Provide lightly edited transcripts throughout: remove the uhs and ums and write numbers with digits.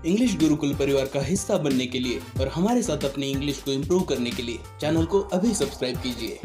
English Gurukul परिवार का हिस्सा बनने के लिए और हमारे साथ अपनी इंग्लिश को इम्प्रूव करने के लिए चैनल को अभी सब्सक्राइब कीजिए।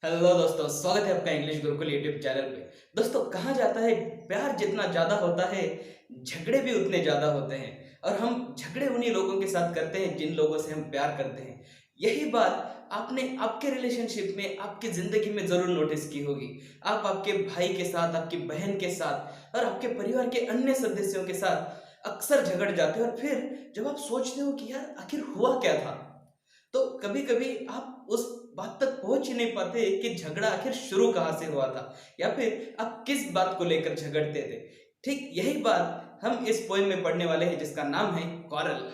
हेलो दोस्तों, स्वागत है आपका इंग्लिश गुरुकुल यूट्यूब चैनल पे। दोस्तों, कहा जाता है प्यार जितना ज़्यादा होता है, झगड़े भी उतने ज़्यादा होते हैं और हम झगड़े उन्हीं लोगों के साथ करते हैं जिन लोगों से हम प्यार करते हैं। यही बात आपने आपके रिलेशनशिप में, आपकी ज़िंदगी में ज़रूर नोटिस की होगी। आप आपके भाई के साथ, आपकी बहन के साथ और आपके परिवार के अन्य सदस्यों के साथ अक्सर झगड़ जाते हो और फिर जब आप सोचते हो कि यार आखिर हुआ क्या था? तो कभी-कभी आप उस बात तक पहुँच ही नहीं पाते कि झगड़ा आखिर शुरू कहाँ से हुआ था या फिर आप किस बात को लेकर झगड़ते थे। ठीक यही बात हम इस पोएम में पढ़ने वाले हैं जिसका नाम है कॉरल।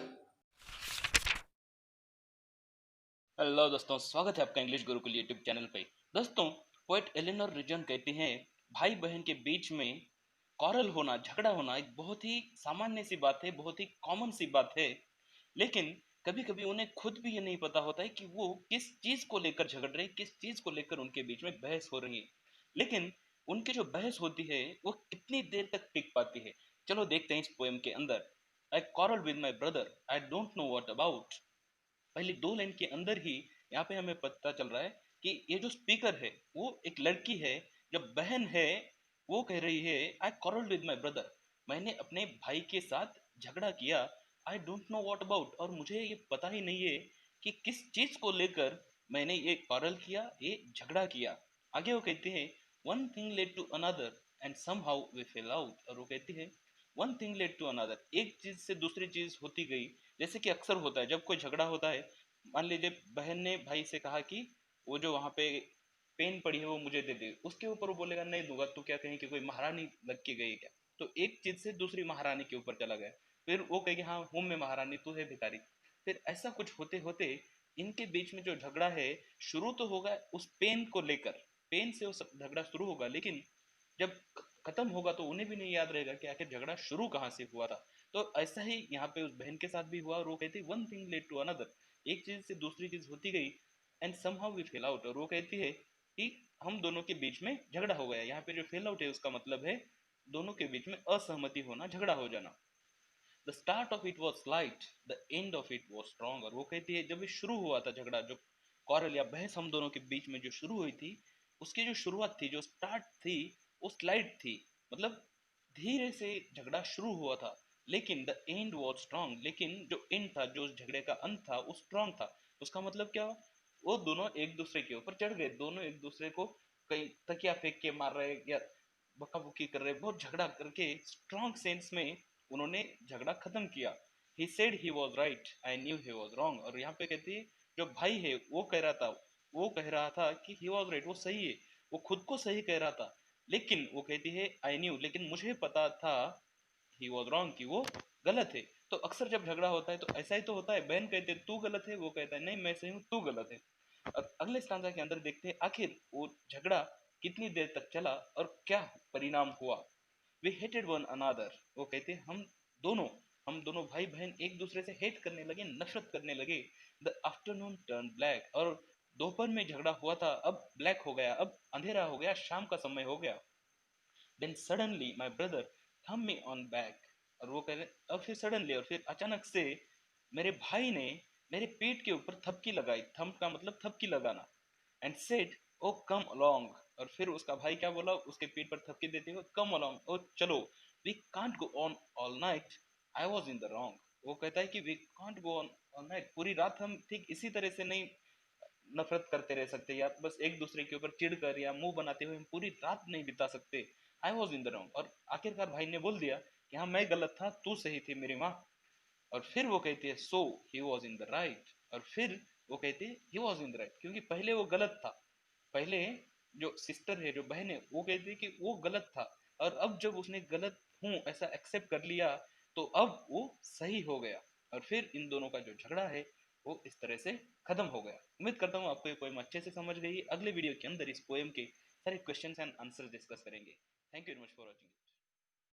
हेलो दोस्तों, स्वागत है आपका इंग्लिश गुरुकुल यूट्यूब चैनल पे। दोस्तों, पोएट एलेनोर रिजन कहती हैं, भाई बहन के बीच में कॉरल होना, झगड़ा होना एक बहुत ही सामान्य सी बात है, बहुत ही कॉमन सी बात है। लेकिन कभी-कभी उन्हें खुद भी ये नहीं पता होता है कि वो किस चीज़ को लेकर झगड़ रहे हैं, किस चीज़ को लेकर उनके बीच में बहस हो रही है। लेकिन उनकी जो बहस होती है, वो कितनी देर तक टिक पाती है? चलो देखते हैं इस पोएम के अंदर। आई quarreled with my brother, I don't know what about. पहली 2 लाइन के अंदर ही यहाँ पे हमें पता चल रहा है कि ये जो स्पीकर है, वो एक लड़की है, जब बहन है, वो कह रही है, आई quarreled विद माय ब्रदर। मैंने अपने भाई के साथ झगड़ा किया। I don't know what about, और मुझे ये पता ही नहीं है कि किस चीज को लेकर मैंने ये quarrel किया, ये झगड़ा किया। आगे वो कहती है, one thing led to another and somehow we fell out. और वो कहती है, one thing led to another, एक चीज से दूसरी चीज होती गई। जैसे कि अक्सर होता है जब कोई झगड़ा होता है, मान लीजिए बहन ने भाई से कहा कि वो जो वहां पे पेन पड़ी है वो मुझे दे दे, उसके ऊपर वो बोलेगा नहीं दूंगा, तू क्या कहीं कि कोई महारानी लग के गई क्या? तो एक चीज से दूसरी महारानी के ऊपर चला गया। फिर वो कहेगी हाँ हूँ मैं महारानी, तू है भिखारी। फिर ऐसा कुछ होते होते इनके बीच में जो झगड़ा है, शुरू तो होगा उस पेन को लेकर, पेन से वो झगड़ा शुरू होगा, लेकिन जब खत्म होगा तो उन्हें भी नहीं याद रहेगा कि आखिर झगड़ा शुरू कहाँ से हुआ था। तो ऐसा ही यहाँ पे उस बहन के साथ भी हुआ, और वो कहती one thing led to another, एक चीज से दूसरी चीज होती गई, and somehow we fell out. और वो कहती है कि हम दोनों के बीच में झगड़ा हो गया। यहाँ पे जो फेल आउट है उसका मतलब है दोनों के बीच में असहमति होना, झगड़ा हो जाना। The start of it was light, the end of it was strong. और वो कहती है जब ये शुरू हुआ था झगड़ा, जो कॉरल या बहस हम दोनों के बीच में जो शुरू हुई थी, उसकी जो शुरुआत थी, जो स्टार्ट थी, वो स्लाइड थी। मतलब धीरे से झगड़ा शुरू हुआ था, लेकिन द एंड वॉज स्ट्रॉन्ग, लेकिन जो एंड था, जो उस झगड़े का अंत था, वो स्ट्रॉन्ग था। उसका मतलब क्या हुआ? वो दोनों एक दूसरे के ऊपर चढ़ गए, दोनों एक दूसरे को कहीं तकिया फेंक के मार रहे या बकाबुकी कर रहे, बहुत झगड़ा करके स्ट्रॉन्ग सेंस में उन्होंने झगड़ा खत्म किया। He said he was right, I knew he was wrong. और यहाँ पे कहती है जो भाई है वो कह रहा था कि ही वॉज राइट, वो सही है, वो खुद को सही कह रहा था। लेकिन वो कहती है आई न्यू, लेकिन मुझे पता था ही वॉज रॉन्ग, कि वो गलत है। तो अक्सर जब झगड़ा होता है तो ऐसा ही तो होता है, बहन कहते है तू गलत है, वो कहता है नहीं मैं सही हूँ, तू गलत है। अगले स्टांजा के अंदर देखते हैं आखिर वो झगड़ा कितनी देर तक चला और क्या परिणाम हुआ। वी हेटेड वन अनादर, वो कहते हैं दोनों हम दोनों भाई बहन एक दूसरे से हेट करने लगे, नफरत करने लगे। द आफ्टरनून टर्न ब्लैक, और दोपहर में झगड़ा हुआ था, अब ब्लैक हो गया, अब अंधेरा हो गया, शाम का समय हो गया। देन सडनली माई ब्रदर थम मी ऑन बैक, और वो कह रहे अब फिर सडनली, और फिर अचानक से मेरे भाई ने मेरे पीठ के ऊपर थपकी लगाई। थम का मतलब थपकी लगाना। And said oh come along, और फिर उसका भाई क्या बोला उसके पीठ पर थपकी देते हुए, कम अलोंग, ओ चलो, we can't go on all night, I was in the wrong. वो कहता है कि we can't go on all night, पूरी रात हम ठीक इसी तरह से नहीं नफरत करते रह सकते, या बस एक दूसरे के ऊपर चिढ़ कर या मुंह बनाते हुए हम पूरी रात नहीं बिता सकते। आई वॉज इन द रॉन्ग, और आखिरकार भाई ने बोल दिया कि हाँ मैं गलत था, तू सही थी मेरी माँ। और फिर वो कहती है so he was in the right, और फिर वो कहती है he was in the right, क्योंकि पहले वो गलत था। पहले जो सिस्टर है, जो बहन है, वो कहती है कि वो गलत था, और अब जब उसने गलत हूँ ऐसा एक्सेप्ट कर लिया, तो अब वो सही हो गया। और फिर इन दोनों का जो झगड़ा है वो इस तरह से खत्म हो गया। उम्मीद करता हूँ आपको ये पोएम अच्छे से समझ गई। अगले वीडियो के अंदर इस पोएम के सारे क्वेश्चंस एंड आंसर डिस्कस करेंगे। Thank you very much for watching.